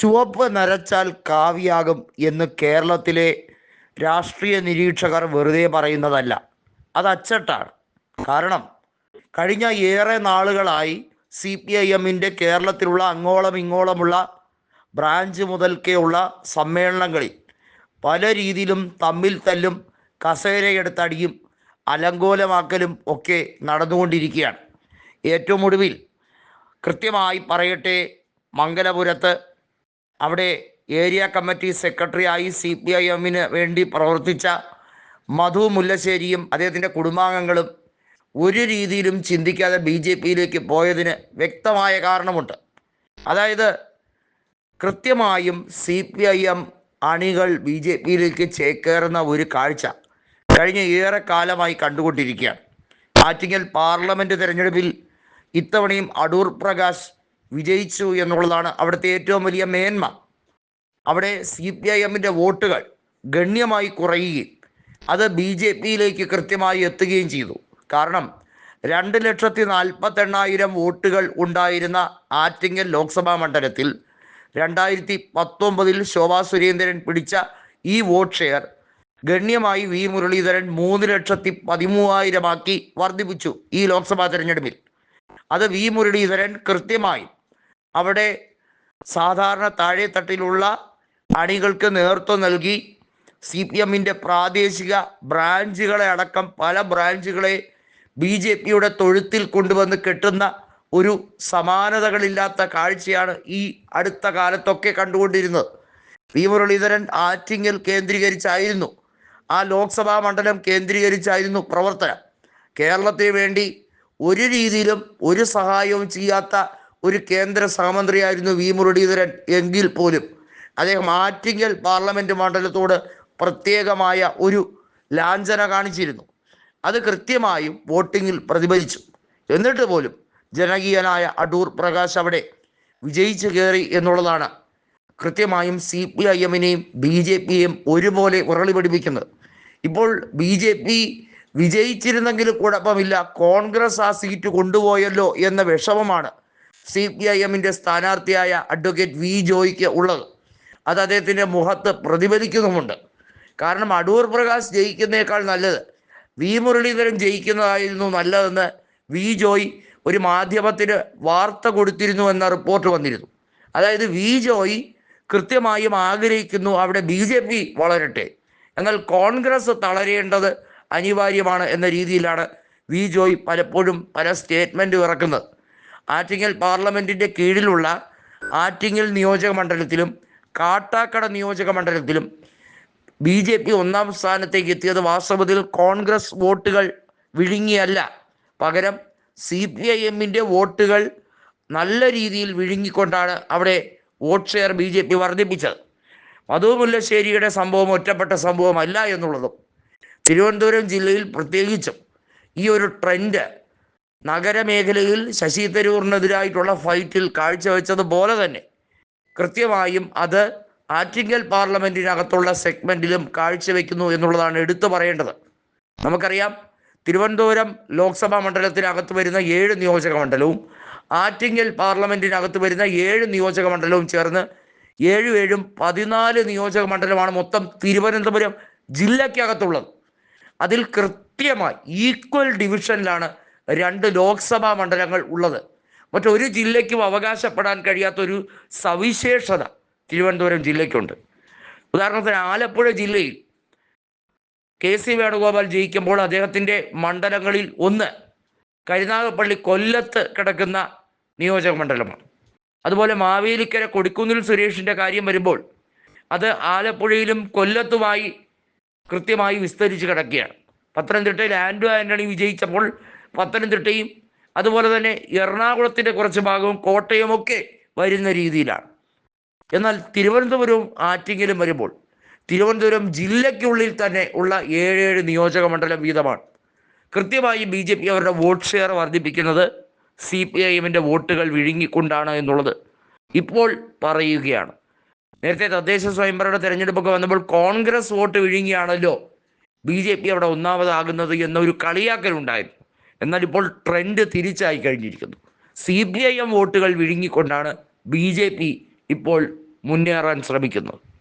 ചുവപ്പ് നരച്ചാൽ കാവിയാകും എന്ന് കേരളത്തിലെ രാഷ്ട്രീയ നിരീക്ഷകർ വെറുതെ പറയുന്നതല്ല, അത് അച്ചട്ടാണ്. കാരണം കഴിഞ്ഞ ഏറെ നാളുകളായി CPIM-ൻ്റെ കേരളത്തിലുള്ള അങ്ങോളം ഇങ്ങോളമുള്ള ബ്രാഞ്ച് മുതൽക്കെയുള്ള സമ്മേളനങ്ങളിൽ പല രീതിയിലും തമ്മിൽ തല്ലും, കസേരയെടുത്തടിയും അലങ്കോലമാക്കലും ഒക്കെ നടന്നുകൊണ്ടിരിക്കുകയാണ്. ഏറ്റവും ഒടുവിൽ കൃത്യമായി പറയട്ടെ, മംഗലപുരത്ത് അവിടെ ഏരിയ കമ്മിറ്റി സെക്രട്ടറിയായി CPIM-ന് വേണ്ടി പ്രവർത്തിച്ച മധു മുല്ലശ്ശേരിയും അദ്ദേഹത്തിൻ്റെ കുടുംബാംഗങ്ങളും ഒരു രീതിയിലും ചിന്തിക്കാതെ BJP-യിലേക്ക് പോയതിന് വ്യക്തമായ കാരണമുണ്ട്. അതായത് കൃത്യമായും CPIM അണികൾ BJP-യിലേക്ക് ചേക്കേറുന്ന ഒരു കാഴ്ച കഴിഞ്ഞ ഏറെ കാലമായി കണ്ടുകൊണ്ടിരിക്കുകയാണ്. ആറ്റിങ്ങൽ പാർലമെൻറ്റ് തിരഞ്ഞെടുപ്പിൽ ഇത്തവണയും അടൂർ പ്രകാശ് വിജയിച്ചു എന്നുള്ളതാണ് അവിടുത്തെ ഏറ്റവും വലിയ മേന്മ. അവിടെ CPIM-ൻ്റെ വോട്ടുകൾ ഗണ്യമായി കുറയുകയും അത് BJP-യിലേക്ക് കൃത്യമായി എത്തുകയും ചെയ്തു. കാരണം 2,48,000 വോട്ടുകൾ ഉണ്ടായിരുന്ന ആറ്റിങ്ങൽ ലോക്സഭാ മണ്ഡലത്തിൽ 2019 ശോഭാ സുരേന്ദ്രൻ പിടിച്ച ഈ വോട്ട് ഷെയർ ഗണ്യമായി വി മുരളീധരൻ 3,13,000 വർദ്ധിപ്പിച്ചു ഈ ലോക്സഭാ തെരഞ്ഞെടുപ്പിൽ. അത് വി മുരളീധരൻ കൃത്യമായി അവിടെ സാധാരണ താഴെത്തട്ടിലുള്ള അണികൾക്ക് നേതൃത്വം നൽകി CPM-ൻ്റെ പ്രാദേശിക ബ്രാഞ്ചുകളെ അടക്കം പല ബ്രാഞ്ചുകളെ BJP-യുടെ തൊഴുത്തിൽ കൊണ്ടുവന്ന് കെട്ടുന്ന ഒരു സമാനതകളില്ലാത്ത കാഴ്ചയാണ് ഈ അടുത്ത കാലത്തൊക്കെ കണ്ടുകൊണ്ടിരുന്നത്. വി മുരളീധരൻ ആറ്റിങ്ങൽ കേന്ദ്രീകരിച്ചായിരുന്നു, ആ ലോക്സഭാ മണ്ഡലം കേന്ദ്രീകരിച്ചായിരുന്നു പ്രവർത്തനം. കേരളത്തിന് വേണ്ടി ഒരു രീതിയിലും ഒരു സഹായവും ചെയ്യാത്ത ഒരു കേന്ദ്ര സഹമന്ത്രിയായിരുന്നു വി മുരളീധരൻ. എങ്കിൽ പോലും അദ്ദേഹം ആറ്റിങ്ങൽ പാർലമെൻറ്റ് മണ്ഡലത്തോട് പ്രത്യേകമായ ഒരു ലാഞ്ചന കാണിച്ചിരുന്നു. അത് കൃത്യമായും വോട്ടിങ്ങിൽ പ്രതിഫലിച്ചു. എന്നിട്ട് പോലും ജനകീയനായ അടൂർ പ്രകാശ് അവിടെ വിജയിച്ചു കയറി എന്നുള്ളതാണ് കൃത്യമായും CPIM-നെയും BJP-യെയും ഒരുപോലെ ഉരളി പഠിപ്പിക്കുന്നത്. ഇപ്പോൾ BJP വിജയിച്ചിരുന്നെങ്കിൽ കുഴപ്പമില്ല, കോൺഗ്രസ് ആ സീറ്റ് കൊണ്ടുപോയല്ലോ എന്ന വിഷമമാണ് CPIM-ൻ്റെ സ്ഥാനാർത്ഥിയായ അഡ്വക്കേറ്റ് വി ജോയ്ക്ക് ഉള്ളത്. അത് അദ്ദേഹത്തിൻ്റെ മുഖത്ത് പ്രതിഫലിക്കുന്നുമുണ്ട്. കാരണം അടൂർ പ്രകാശ് ജയിക്കുന്നേക്കാൾ നല്ലത് വി മുരളീധരൻ ജയിക്കുന്നതായിരുന്നു നല്ലതെന്ന് വി ജോയ് ഒരു മാധ്യമത്തിന് വാർത്ത കൊടുത്തിരുന്നു എന്ന റിപ്പോർട്ട് വന്നിരുന്നു. അതായത് വി ജോയ് കൃത്യമായും ആഗ്രഹിക്കുന്നു അവിടെ BJP വളരട്ടെ, എന്നാൽ കോൺഗ്രസ് തളരേണ്ടത് അനിവാര്യമാണ് എന്ന രീതിയിലാണ് വി ജോയ് പലപ്പോഴും പല സ്റ്റേറ്റ്മെൻറ്റ് ഇറക്കുന്നത്. ആറ്റിങ്ങൽ പാർലമെൻറ്റിൻ്റെ കീഴിലുള്ള ആറ്റിങ്ങൽ നിയോജക മണ്ഡലത്തിലും കാട്ടാക്കട നിയോജക മണ്ഡലത്തിലും BJP ഒന്നാം സ്ഥാനത്തേക്ക് എത്തിയത് വാസ്തവത്തിൽ കോൺഗ്രസ് വോട്ടുകൾ വിഴുങ്ങിയല്ല, പകരം CPIM-ൻ്റെ വോട്ടുകൾ നല്ല രീതിയിൽ വിഴുങ്ങിക്കൊണ്ടാണ് അവിടെ വോട്ട് ഷെയർ BJP വർദ്ധിപ്പിച്ചത്. മധു മുല്ലശ്ശേരിയുടെ സംഭവം ഒറ്റപ്പെട്ട സംഭവമല്ല എന്നുള്ളതും തിരുവനന്തപുരം ജില്ലയിൽ പ്രത്യേകിച്ചും ഈ ഒരു ട്രെൻഡ് നഗരമേഖലയിൽ ശശി തരൂറിനെതിരായിട്ടുള്ള ഫൈറ്റിൽ കാഴ്ചവെച്ചതുപോലെ തന്നെ കൃത്യമായും അത് ആറ്റിങ്ങൽ പാർലമെൻറ്റിനകത്തുള്ള സെഗ്മെൻറ്റിലും കാഴ്ചവെക്കുന്നു എന്നുള്ളതാണ് എടുത്തു പറയേണ്ടത്. നമുക്കറിയാം, തിരുവനന്തപുരം ലോക്സഭാ മണ്ഡലത്തിനകത്ത് വരുന്ന 7 നിയോജക മണ്ഡലവും ആറ്റിങ്ങൽ പാർലമെൻറ്റിനകത്ത് വരുന്ന 7 നിയോജക മണ്ഡലവും ചേർന്ന് 7 14 നിയോജക മണ്ഡലമാണ് മൊത്തം തിരുവനന്തപുരം ജില്ലയ്ക്കകത്തുള്ളത്. അതിൽ കൃത്യമായി ഈക്വൽ ഡിവിഷനിലാണ് 2 ലോക്സഭാ മണ്ഡലങ്ങൾ ഉള്ളത്. മറ്റൊരു ജില്ലയ്ക്കും അവകാശപ്പെടാൻ കഴിയാത്തൊരു സവിശേഷത തിരുവനന്തപുരം ജില്ലയ്ക്കുണ്ട്. ഉദാഹരണത്തിന് ആലപ്പുഴ ജില്ലയിൽ KC വേണുഗോപാൽ ജയിക്കുമ്പോൾ അദ്ദേഹത്തിൻ്റെ മണ്ഡലങ്ങളിൽ ഒന്ന് കരുനാഗപ്പള്ളി കൊല്ലത്ത് കിടക്കുന്ന നിയോജക മണ്ഡലമാണ്. അതുപോലെ മാവേലിക്കര കൊടിക്കുന്നിൽ സുരേഷിൻ്റെ കാര്യം വരുമ്പോൾ അത് ആലപ്പുഴയിലും കൊല്ലത്തുമായി കൃത്യമായി വിസ്തരിച്ച് കിടക്കുകയാണ്. പത്തനംതിട്ടയിൽ ആൻഡ്രു ആൻ്റണി വിജയിച്ചപ്പോൾ പത്തനംതിട്ടയും അതുപോലെ തന്നെ എറണാകുളത്തിൻ്റെ കുറച്ച് ഭാഗവും കോട്ടയുമൊക്കെ വരുന്ന രീതിയിലാണ്. എന്നാൽ തിരുവനന്തപുരവും ആറ്റിങ്ങലും വരുമ്പോൾ തിരുവനന്തപുരം ജില്ലയ്ക്കുള്ളിൽ തന്നെ ഉള്ള 7 നിയോജക മണ്ഡലം വീതമാണ്. കൃത്യമായി BJP അവരുടെ വോട്ട് ഷെയർ വർദ്ധിപ്പിക്കുന്നത് CPIM-ൻ്റെ വോട്ടുകൾ വിഴുങ്ങിക്കൊണ്ടാണ് എന്നുള്ളത് ഇപ്പോൾ പറയുകയാണ്. നേരത്തെ തദ്ദേശ സ്വയംഭരണ തെരഞ്ഞെടുപ്പൊക്കെ വന്നപ്പോൾ കോൺഗ്രസ് വോട്ട് വിഴുങ്ങിയാണല്ലോ BJP അവിടെ ഒന്നാമതാകുന്നത് എന്നൊരു കളിയാക്കലുണ്ടായിരുന്നു. എന്നാൽ ഇപ്പോൾ ട്രെൻഡ് തിരിച്ചായി കഴിഞ്ഞിരിക്കുന്നു. CPIM വോട്ടുകൾ വിഴുങ്ങിക്കൊണ്ടാണ് BJP ഇപ്പോൾ മുന്നേറാൻ ശ്രമിക്കുന്നത്.